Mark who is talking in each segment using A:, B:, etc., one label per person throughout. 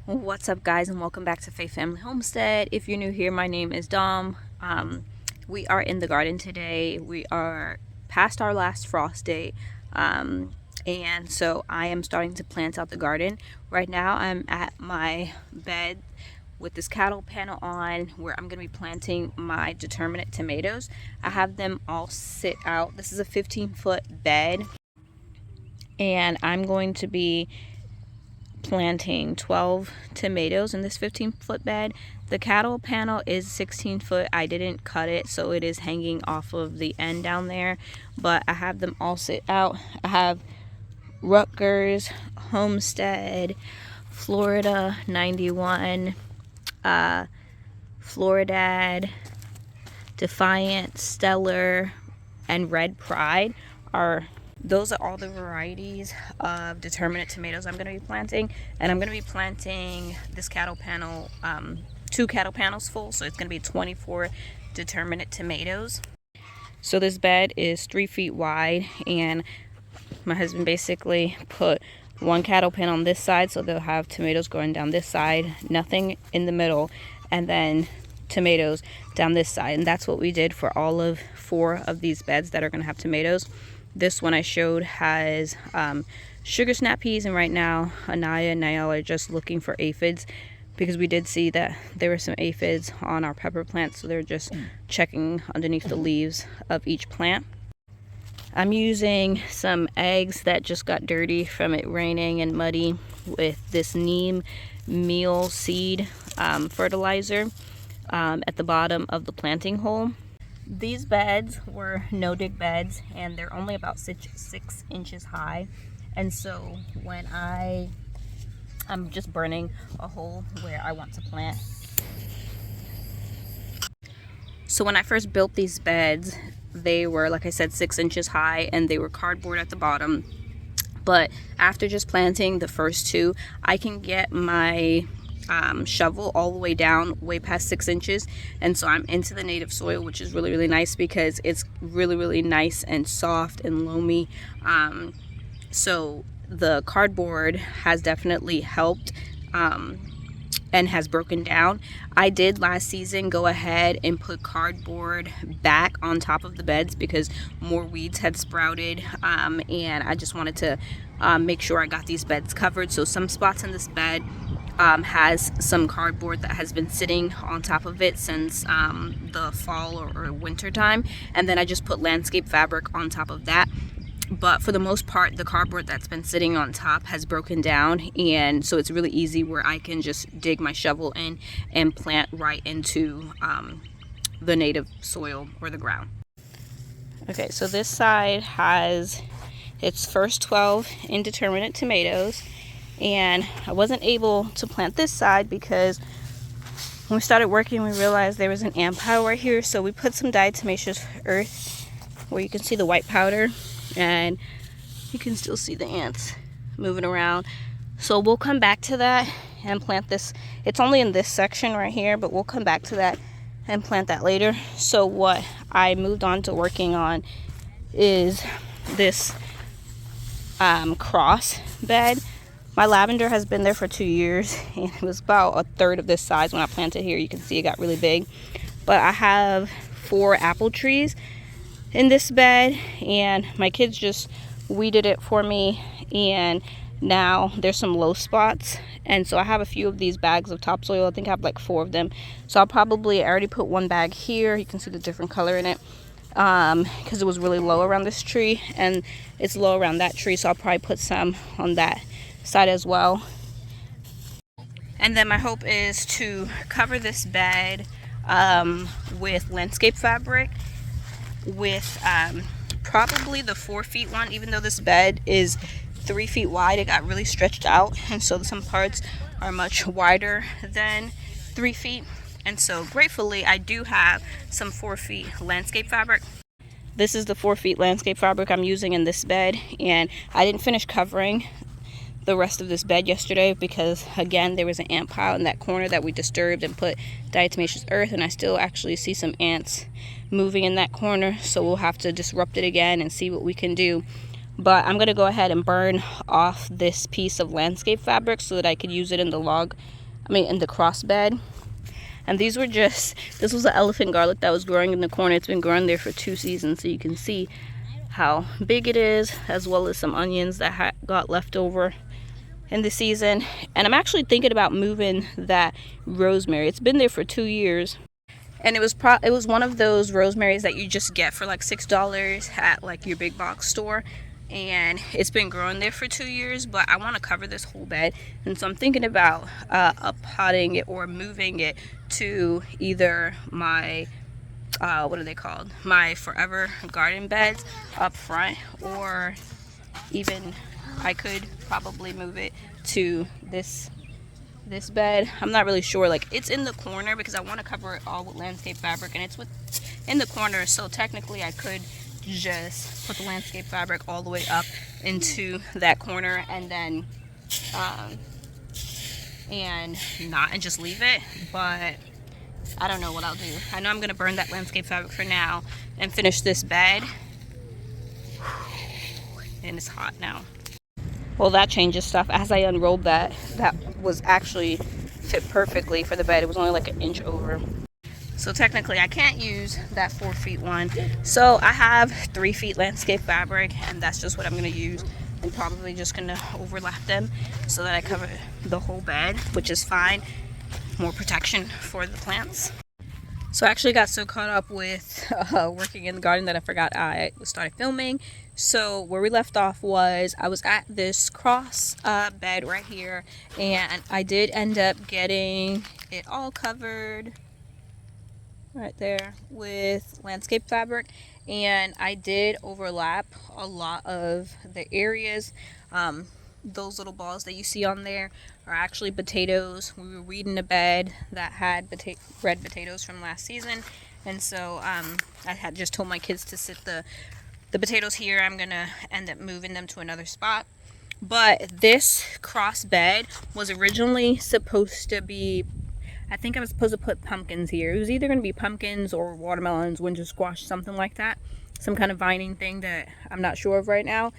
A: What's up, guys, and welcome back to Faith Family Homestead. If you're new here, my name is Dom. We are in the garden today. We are past our last frost date, and so I am starting to plant out the garden. Right now I'm at my bed with this cattle panel on where I'm going to be planting my Determinate tomatoes. I have them all sit out. This is a 15-foot bed, and I'm going to be planting 12 tomatoes in this 15-foot bed. The cattle panel is 16 foot. I didn't cut it, so it is hanging off of the end down there, but I have them all sit out. I have Rutgers, Homestead, Florida 91, Floridad, Defiant, Stellar, and Red Pride those are all the varieties of Determinate tomatoes I'm going to be planting. And I'm going to be planting this cattle panel, 2 cattle panels full, so it's going to be 24 Determinate tomatoes. So this bed is 3 feet wide, and my husband basically put 1 cattle pen on this side, so they'll have tomatoes growing down this side, nothing in the middle, and then tomatoes down this side. And that's what we did for all of 4 of these beds that are going to have tomatoes. This one I showed has sugar snap peas, and right now Anaya and Niall are just looking for aphids, because we did see that there were some aphids on our pepper plants, so they're just checking underneath the leaves of each plant. I'm using some eggs that just got dirty from it raining and muddy with this neem meal seed fertilizer at the bottom of the planting hole. These beds were no-dig beds, and they're only about 6 inches high. And so when I'm just burning a hole where I want to plant. So when I first built these beds, they were, like I said, 6 inches high, and they were cardboard at the bottom. But after just planting the first 2, I can get my shovel all the way down, way past 6 inches, and so I'm into the native soil, which is really nice because it's really nice and soft and loamy. So the cardboard has definitely helped and has broken down. I did last season go ahead and put cardboard back on top of the beds because more weeds had sprouted, and I just wanted to make sure I got these beds covered. So some spots in this bed has some cardboard that has been sitting on top of it since the fall or winter time, and then I just put landscape fabric on top of that. But for the most part, the cardboard that's been sitting on top has broken down, and so it's really easy where I can just dig my shovel in and plant right into the native soil or the ground. Okay, so this side has its first 12 indeterminate tomatoes, and I wasn't able to plant this side because when we started working we realized there was an ant pile right here, so we put some diatomaceous earth where you can see the white powder, and you can still see the ants moving around. So we'll come back to that and plant this. It's only in this section right here, but we'll come back to that and plant that later. So what I moved on to working on is this cross bed. My lavender has been there for 2 years, and it was about a third of this size when I planted here. You can see it got really big. But I have 4 apple trees in this bed, and my kids just weeded it for me, and now there's some low spots, and so I have a few of these bags of topsoil. I think I have like 4 of them, so I already put 1 bag here. You can see the different color in it because it was really low around this tree, and it's low around that tree, so I'll probably put some on that side as well. And then my hope is to cover this bed with landscape fabric, with probably the 4 feet one. Even though this bed is 3 feet wide, it got really stretched out, and so some parts are much wider than 3 feet, and so gratefully I do have some 4 feet landscape fabric. This is the 4 feet landscape fabric I'm using in this bed, and I didn't finish covering the rest of this bed yesterday because, again, there was an ant pile in that corner that we disturbed and put diatomaceous earth, and I still actually see some ants moving in that corner, so we'll have to disrupt it again and see what we can do. but I'm gonna go ahead and burn off this piece of landscape fabric so that I could use it in the in the cross bed. And this was the elephant garlic that was growing in the corner. It's been growing there for 2 seasons, so you can see how big it is, as well as some onions that got left over in the season. And I'm actually thinking about moving that rosemary. It's been there for 2 years, and it was one of those rosemaries that you just get for like $6 at like your big box store, and it's been growing there for 2 years. But I want to cover this whole bed, and so I'm thinking about uppotting it or moving it to either my what are they called, my forever garden beds up front, or even I could probably move it to this bed. I'm not really sure. Like, it's in the corner because I want to cover it all with landscape fabric, and it's in the corner, so technically I could just put the landscape fabric all the way up into that corner and then and just leave it. But I don't know what I'll do. I know I'm gonna burn that landscape fabric for now and finish this bed. And it's hot now. Well, that changes stuff. As I unrolled that was actually fit perfectly for the bed. It was only like 1 inch over. So technically I can't use that 4 feet one. So I have 3 feet landscape fabric, and that's just what I'm gonna use. I'm probably just gonna overlap them so that I cover the whole bed, which is fine. More protection for the plants. So I actually got so caught up with working in the garden that I forgot I started filming. So where we left off was I was at this cross bed right here, and I did end up getting it all covered right there with landscape fabric, and I did overlap a lot of the areas. Those little balls that you see on there are actually potatoes. We were weeding a bed that had red potatoes from last season, and so I had just told my kids to sit the potatoes here. I'm gonna end up moving them to another spot. But this cross bed was originally supposed to be, I think I was supposed to put pumpkins here. It was either going to be pumpkins or watermelons, winter squash, something like that. Some kind of vining thing that I'm not sure of right now.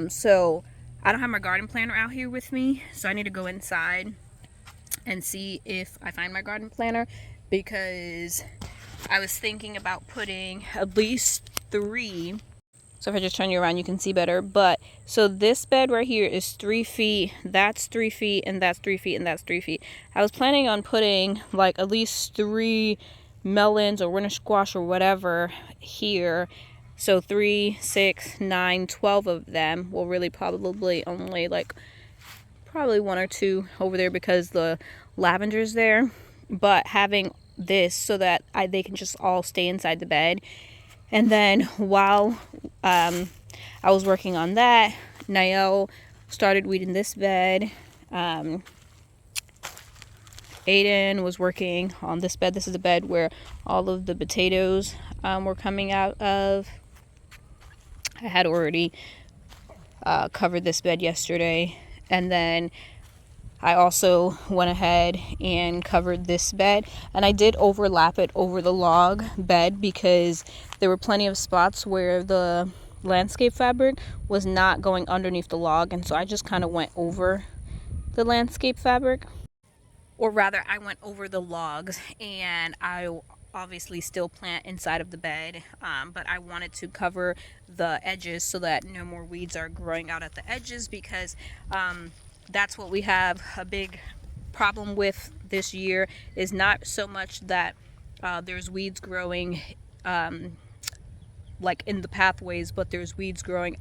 A: So I don't have my garden planner out here with me, so I need to go inside and see if I find my garden planner, because I was thinking about putting at least 3. So if I just turn you around, you can see better. But so this bed right here is 3 feet, that's 3 feet, and that's 3 feet, and that's 3 feet. I was planning on putting like at least 3 melons or winter squash or whatever here. So 3, 6, 9, 12 of them. Well, really probably only like probably 1 or 2 over there because the lavender's there. But having this so that they can just all stay inside the bed. And then while I was working on that, Nael started weeding this bed. Aiden was working on this bed. This is the bed where all of the potatoes were coming out of. I had already covered this bed yesterday. And then I also went ahead and covered this bed, and I did overlap it over the log bed because there were plenty of spots where the landscape fabric was not going underneath the log, and so I just kind of went over the landscape fabric, or rather I went over the logs, and I obviously still plant inside of the bed, but I wanted to cover the edges so that no more weeds are growing out at the edges, because that's what we have a big problem with this year, is not so much that there's weeds growing like in the pathways, but there's weeds growing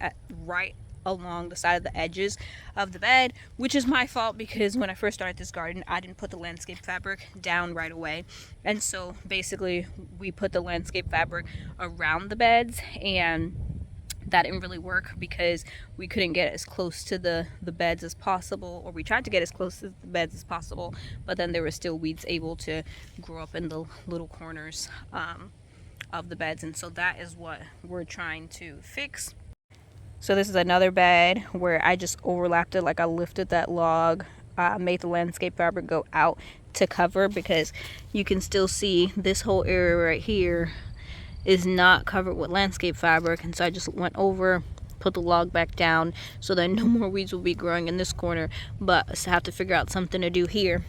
A: right along the side of the edges of the bed, which is my fault because when I first started this garden, I didn't put the landscape fabric down right away. And so basically we put the landscape fabric around the beds, and that didn't really work because we couldn't get as close to the beds as possible, or we tried to get as close to the beds as possible, but then there were still weeds able to grow up in the little corners of the beds, and so that is what we're trying to fix. So this is another bed where I just overlapped it, like I lifted that log, made the landscape fabric go out to cover, because you can still see this whole area right here is not covered with landscape fabric, and so I just went over, put the log back down so that no more weeds will be growing in this corner, but I have to figure out something to do here.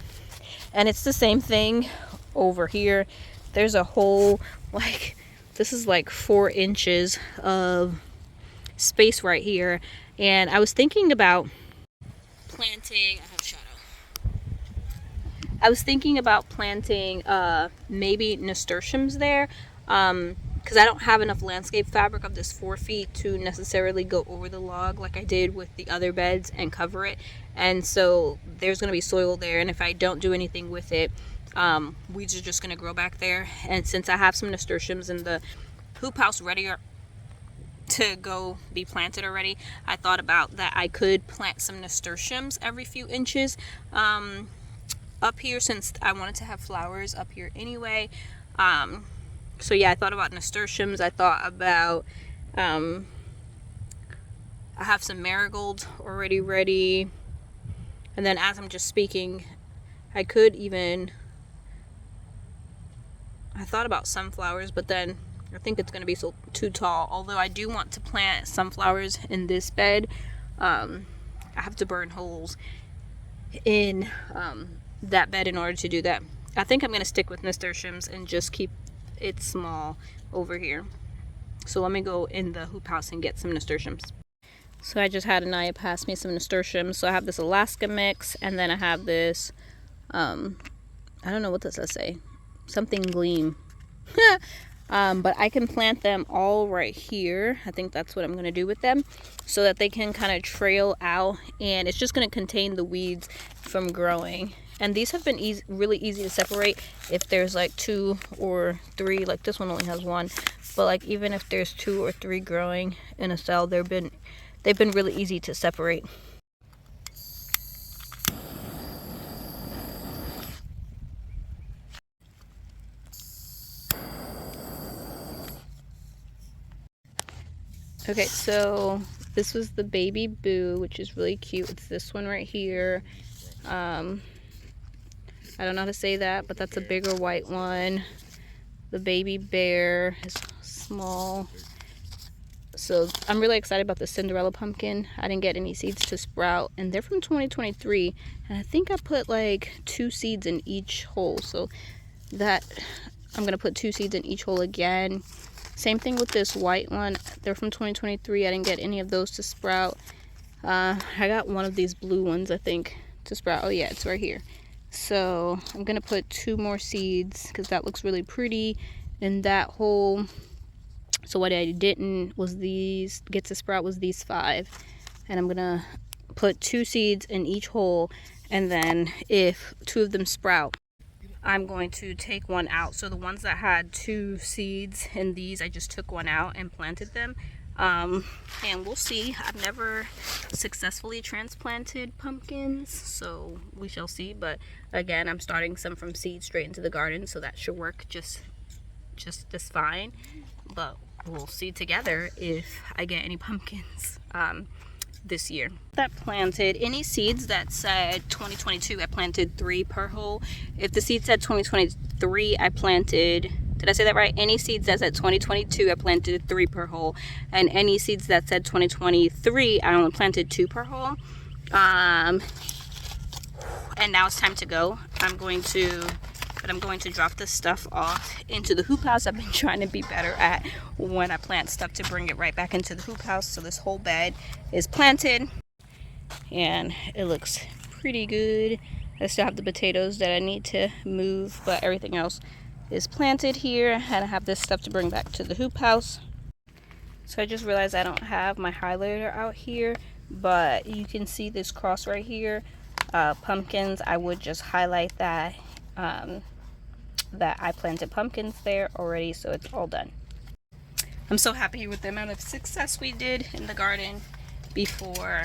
A: And it's the same thing over here. There's a whole, like, this is like 4 inches of space right here, and I was thinking about planting, I was thinking about planting maybe nasturtiums there, because I don't have enough landscape fabric of this 4 feet to necessarily go over the log like I did with the other beds and cover it. And so there's going to be soil there, and if I don't do anything with it, weeds are just going to grow back there. And since I have some nasturtiums in the hoop house ready to go be planted already, I thought about that I could plant some nasturtiums every few inches up here, since I wanted to have flowers up here anyway. So yeah, I thought about nasturtiums. I thought about I have some marigolds already ready, and then as I'm just speaking, I could even, I thought about sunflowers, but then I think it's going to be too tall. Although I do want to plant sunflowers in this bed, I have to burn holes in that bed in order to do that. I think I'm going to stick with nasturtiums and just keep it small over here. So let me go in the hoop house and get some nasturtiums. So I just had Anaya pass me some nasturtiums. So I have this Alaska mix, and then I have this, I don't know what this does say, something gleam. But I can plant them all right here. I think that's what I'm going to do with them, so that they can kind of trail out, and it's just going to contain the weeds from growing. And these have been really easy to separate if there's like 2 or 3. Like this one only has 1, but like even if there's 2 or 3 growing in a cell, they've been really easy to separate. Okay, so this was the baby boo, which is really cute. It's this one right here. I don't know how to say that, but that's a bigger white one. The baby bear is small. So I'm really excited about the Cinderella pumpkin. I didn't get any seeds to sprout, and they're from 2023. And I think I put like 2 seeds in each hole. So that I'm going to put 2 seeds in each hole again. Same thing with this white one. They're from 2023. I didn't get any of those to sprout. I got one of these blue ones, I think, to sprout. Oh yeah, it's right here. So I'm gonna put 2 more seeds because that looks really pretty in that hole. So what I didn't was get to sprout was these 5, and I'm gonna put 2 seeds in each hole, and then if 2 of them sprout, I'm going to take 1 out. So the ones that had 2 seeds in these, I just took 1 out and planted them. And we'll see. I've never successfully transplanted pumpkins, so we shall see. But again, I'm starting some from seed straight into the garden, so that should work just fine. But we'll see together if I get any pumpkins this year. That planted any seeds that said 2022, I planted 3 per hole. If the seed said 2023, I planted, did I say that right? Any seeds that said 2022, I planted 3 per hole. And any seeds that said 2023, I only planted 2 per hole. And now it's time to go. I'm going to drop this stuff off into the hoop house. I've been trying to be better at when I plant stuff to bring it right back into the hoop house. So this whole bed is planted and it looks pretty good. I still have the potatoes that I need to move, but everything else is planted here, and I have this stuff to bring back to the hoop house. So I just realized I don't have my highlighter out here, but you can see this cross right here, pumpkins. I would just highlight that that I planted pumpkins there already, so it's all done. I'm so happy with the amount of success we did in the garden before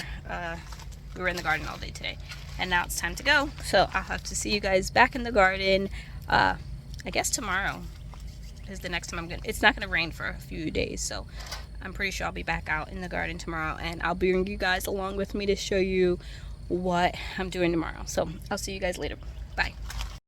A: we were in the garden all day today, and now it's time to go. So I'll have to see you guys back in the garden. I guess tomorrow is the next time it's not gonna rain for a few days, so I'm pretty sure I'll be back out in the garden tomorrow, and I'll bring you guys along with me to show you what I'm doing tomorrow. So I'll see you guys later. Bye.